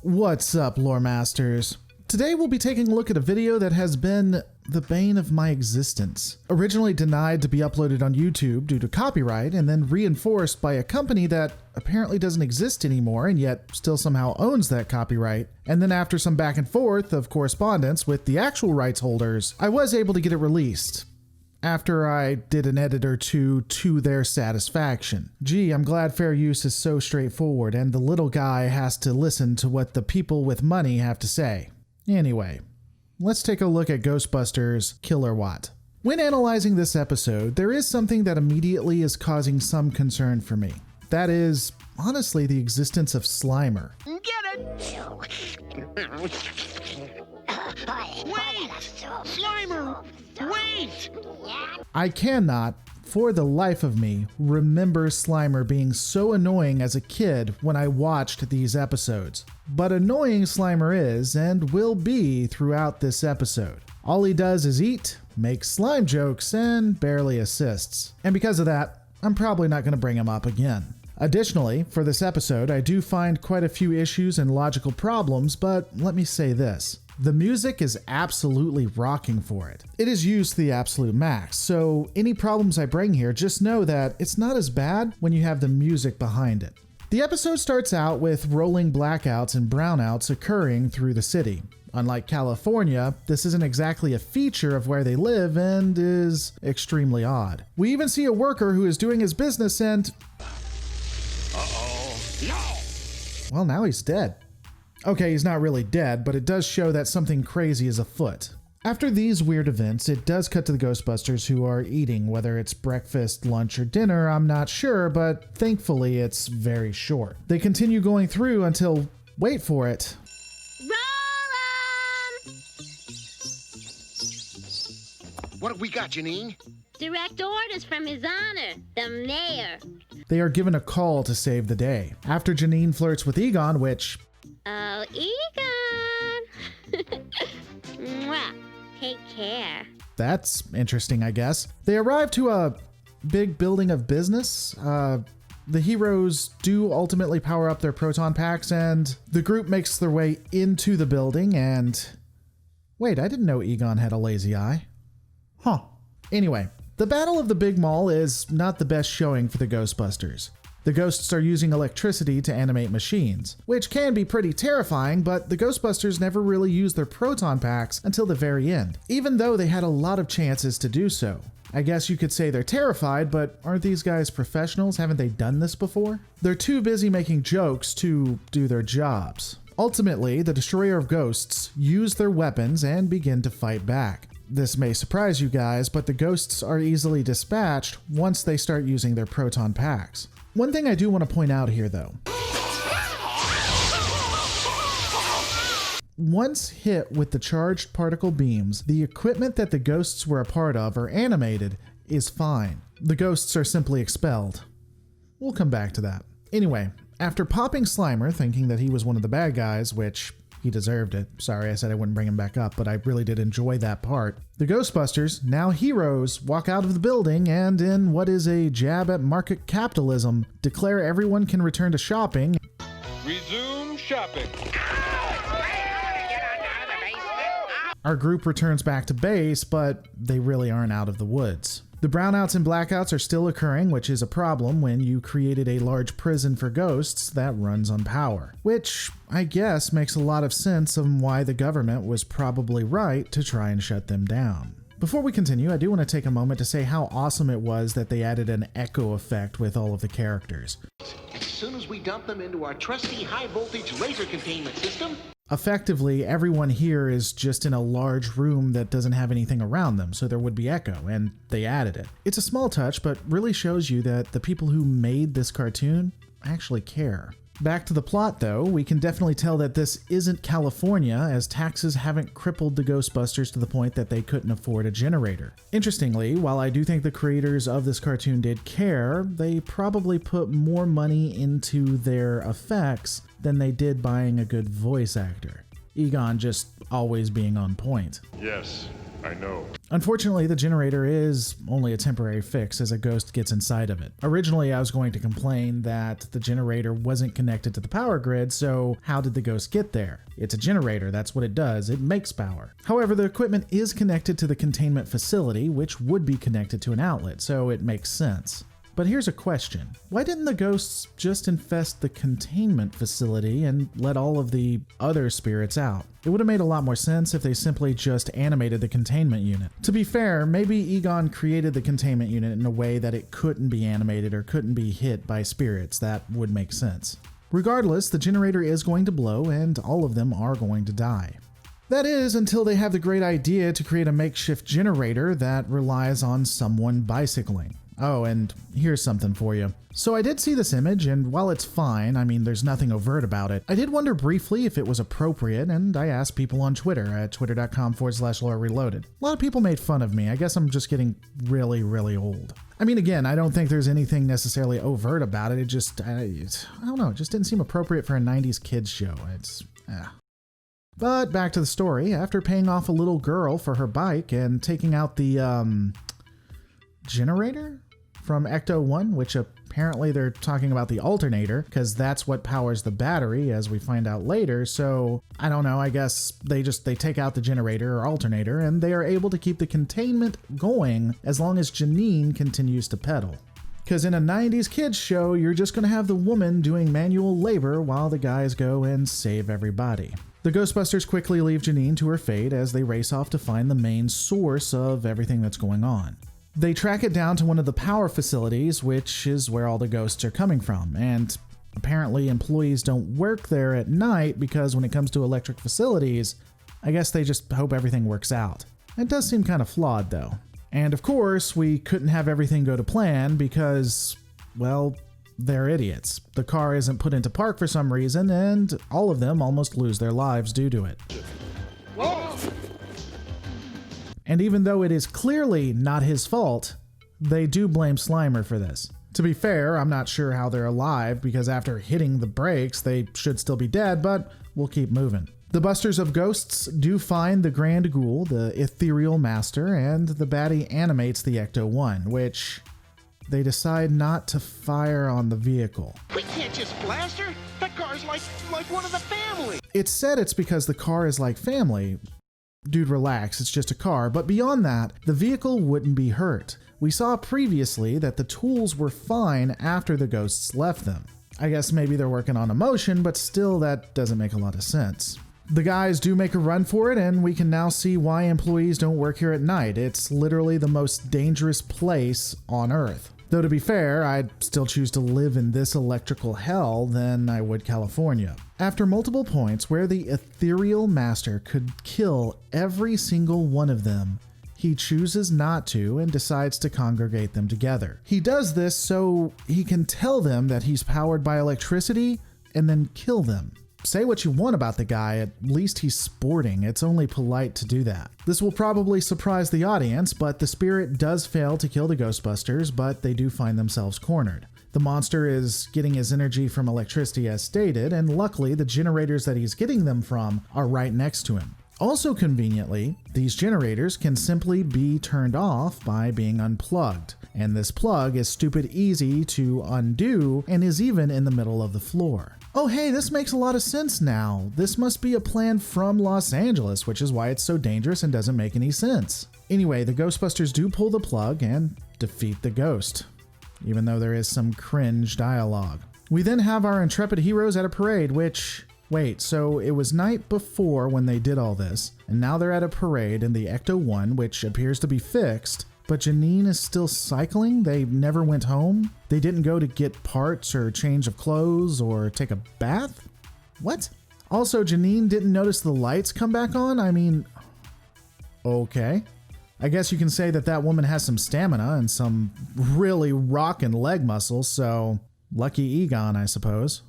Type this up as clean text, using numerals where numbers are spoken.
What's up, lore masters? Today we'll be taking a look at a video that has been the bane of my existence. Originally denied to be uploaded on YouTube due to copyright, and then reinforced by a company that apparently doesn't exist anymore and yet still somehow owns that copyright. And then after some back and forth of correspondence with the actual rights holders, I was able to get it released. After I did an edit or two to their satisfaction. Gee, I'm glad fair use is so straightforward and the little guy has to listen to what the people with money have to say. Anyway, let's take a look at Ghostbusters KillerWatts. When analyzing this episode, there is something that immediately is causing some concern for me. That is, honestly, the existence of Slimer. Get it! Wait! Slimer! Wait! I cannot, for the life of me, remember Slimer being so annoying as a kid when I watched these episodes. But annoying Slimer is, and will be throughout this episode. All he does is eat, make slime jokes, and barely assists. And because of that, I'm probably not going to bring him up again. Additionally, for this episode, I do find quite a few issues and logical problems, but let me say this. The music is absolutely rocking for it. It is used to the absolute max, so any problems I bring here, just know that it's not as bad when you have the music behind it. The episode starts out with rolling blackouts and brownouts occurring through the city. Unlike California, this isn't exactly a feature of where they live and is extremely odd. We even see a worker who is doing his business and... Uh-oh. No! Well, now he's dead. Okay, he's not really dead, but it does show that something crazy is afoot. After these weird events, it does cut to the Ghostbusters who are eating, whether it's breakfast, lunch, or dinner, I'm not sure, but thankfully it's very short. They continue going through until, wait for it, Roll 'em! What have we got, Janine? Direct orders from His Honor, the Mayor. they are given a call to save the day. After Janine flirts with Egon, which... Oh, Egon! Mwah. Take care. That's interesting, I guess. They arrive to a big building of business. The heroes do ultimately power up their proton packs, and the group makes their way into the building, and... Wait, I didn't know Egon had a lazy eye. Huh. Anyway, the Battle of the Big Mall is not the best showing for the Ghostbusters. The ghosts are using electricity to animate machines, which can be pretty terrifying, but the Ghostbusters never really used their proton packs until the very end, even though they had a lot of chances to do so. I guess you could say they're terrified, but aren't these guys professionals? Haven't they done this before? They're too busy making jokes to do their jobs. Ultimately, the Destroyer of Ghosts use their weapons and begin to fight back. This may surprise you guys, but the ghosts are easily dispatched once they start using their proton packs. One thing I do want to point out here, though. Once hit with the charged particle beams, the equipment that the ghosts were a part of or animated is fine. The ghosts are simply expelled. We'll come back to that. Anyway, after popping Slimer, thinking that he was one of the bad guys, which he deserved it. Sorry, I said I wouldn't bring him back up, but I really did enjoy that part. The Ghostbusters, now heroes, walk out of the building and, in what is a jab at market capitalism, declare everyone can return to shopping. Resume shopping. Our group returns back to base, but they really aren't out of the woods. The brownouts and blackouts are still occurring, which is a problem when you created a large prison for ghosts that runs on power. Which, I guess, makes a lot of sense on why the government was probably right to try and shut them down. Before we continue, I do want to take a moment to say how awesome it was that they added an echo effect with all of the characters. As soon as we dump them into our trusty high-voltage laser containment system... Effectively, everyone here is just in a large room that doesn't have anything around them, so there would be echo, and they added it. It's a small touch, but really shows you that the people who made this cartoon actually care. Back to the plot, though, we can definitely tell that this isn't California, as taxes haven't crippled the Ghostbusters to the point that they couldn't afford a generator. Interestingly, while I do think the creators of this cartoon did care, they probably put more money into their effects than they did buying a good voice actor. Egon just always being on point. Yes, I know. Unfortunately, the generator is only a temporary fix as a ghost gets inside of it. Originally, I was going to complain that the generator wasn't connected to the power grid, so how did the ghost get there? It's a generator, that's what it does, it makes power. However, the equipment is connected to the containment facility, which would be connected to an outlet, so it makes sense. But here's a question. Why didn't the ghosts just infest the containment facility and let all of the other spirits out? It would have made a lot more sense if they simply just animated the containment unit. To be fair, maybe Egon created the containment unit in a way that it couldn't be animated or couldn't be hit by spirits. That would make sense. Regardless, the generator is going to blow and all of them are going to die. That is, until they have the great idea to create a makeshift generator that relies on someone bicycling. Oh, and here's something for you. So I did see this image, and while it's fine, I mean, there's nothing overt about it, I did wonder briefly if it was appropriate, and I asked people on Twitter at twitter.com/LoreReloaded. A lot of people made fun of me. I guess I'm just getting really, really old. I mean, again, I don't think there's anything necessarily overt about it. It just, I don't know, it just didn't seem appropriate for a 90s kids show. But back to the story. After paying off a little girl for her bike and taking out the, generator from Ecto-1, which apparently they're talking about the alternator because that's what powers the battery, as we find out later. So I don't know, I guess they take out the generator or alternator and they are able to keep the containment going as long as Janine continues to pedal. Because in a 90s kids show, you're just going to have the woman doing manual labor while the guys go and save everybody. The Ghostbusters quickly leave Janine to her fate as they race off to find the main source of everything that's going on. They track it down to one of the power facilities, which is where all the ghosts are coming from, and apparently employees don't work there at night because when it comes to electric facilities, I guess they just hope everything works out. It does seem kind of flawed though. And of course, we couldn't have everything go to plan because, well, they're idiots. The car isn't put into park for some reason, and all of them almost lose their lives due to it. Whoa! And even though it is clearly not his fault, they do blame Slimer for this. To be fair, I'm not sure how they're alive because after hitting the brakes, they should still be dead, but we'll keep moving. The Busters of Ghosts do find the Grand Ghoul, the Ethereal Master, and the baddie animates the Ecto-1, which they decide not to fire on the vehicle. We can't just blast her. That car's like one of the family. It's said it's because the car is like family. Dude, relax, it's just a car. But beyond that, the vehicle wouldn't be hurt. We saw previously that the tools were fine after the ghosts left them. I guess maybe they're working on emotion, but still that doesn't make a lot of sense. The guys do make a run for it, and we can now see why employees don't work here at night. It's literally the most dangerous place on Earth. Though to be fair, I'd still choose to live in this electrical hell than I would California. After multiple points where the Ethereal Master could kill every single one of them, he chooses not to and decides to congregate them together. He does this so he can tell them that he's powered by electricity and then kill them. Say what you want about the guy, at least he's sporting. It's only polite to do that. This will probably surprise the audience, but the spirit does fail to kill the Ghostbusters, but they do find themselves cornered. The monster is getting his energy from electricity as stated, and luckily the generators that he's getting them from are right next to him. Also conveniently, these generators can simply be turned off by being unplugged, and this plug is stupid easy to undo and is even in the middle of the floor. Oh hey, this makes a lot of sense now. This must be a plan from Los Angeles, which is why it's so dangerous and doesn't make any sense. Anyway, the Ghostbusters do pull the plug and defeat the ghost, even though there is some cringe dialogue. We then have our intrepid heroes at a parade, which... Wait, so it was night before when they did all this, and now they're at a parade in the Ecto-1, which appears to be fixed, but Janine is still cycling? They never went home? They didn't go to get parts or change of clothes or take a bath? What? Also, Janine didn't notice the lights come back on? I mean, okay. I guess you can say that that woman has some stamina and some really rockin' leg muscles, so lucky Egon, I suppose.